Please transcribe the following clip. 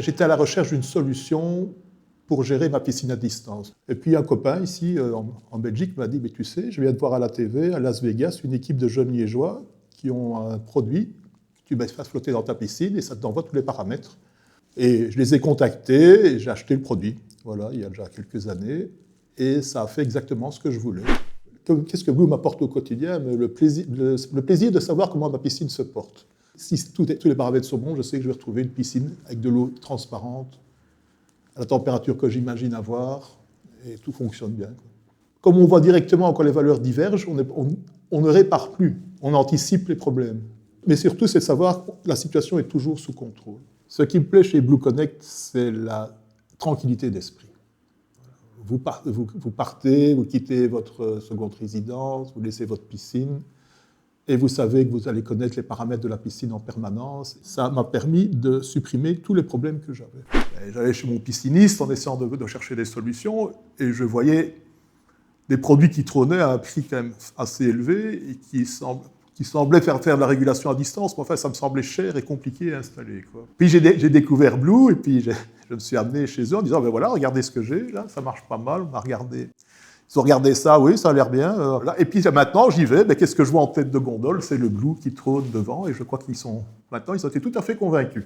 J'étais à la recherche d'une solution pour gérer ma piscine à distance. Et puis un copain ici en Belgique m'a dit « Tu sais, je viens de voir à la TV, à Las Vegas, une équipe de jeunes liégeois qui ont un produit que tu fais flotter dans ta piscine et ça t'envoie tous les paramètres. » Et je les ai contactés et j'ai acheté le produit, voilà, il y a déjà quelques années, et ça a fait exactement ce que je voulais. Qu'est-ce que Blue m'apporte au quotidien? Le plaisir de savoir comment ma piscine se porte. Si tous les paramètres sont bons, je sais que je vais retrouver une piscine avec de l'eau transparente, à la température que j'imagine avoir, et tout fonctionne bien. Comme on voit directement quand les valeurs divergent, on ne répare plus, on anticipe les problèmes. Mais surtout, c'est de savoir que la situation est toujours sous contrôle. Ce qui me plaît chez Blue Connect, c'est la tranquillité d'esprit. Vous partez, vous quittez votre seconde résidence, vous laissez votre piscine, et vous savez que vous allez connaître les paramètres de la piscine en permanence. Ça m'a permis de supprimer tous les problèmes que j'avais. J'allais chez mon pisciniste en essayant de chercher des solutions, et je voyais des produits qui trônaient à un prix quand même assez élevé, et qui semblaient faire de la régulation à distance, mais enfin ça me semblait cher et compliqué à installer, quoi. Puis j'ai découvert Blue, et puis je me suis amené chez eux en disant voilà, regardez ce que j'ai, là, ça marche pas mal, on va regarder. Ils ont regardé ça, oui, ça a l'air bien. Et puis maintenant, j'y vais, qu'est-ce que je vois en tête de gondole? C'est le Blue qui trône devant, et je crois maintenant, ils ont été tout à fait convaincus.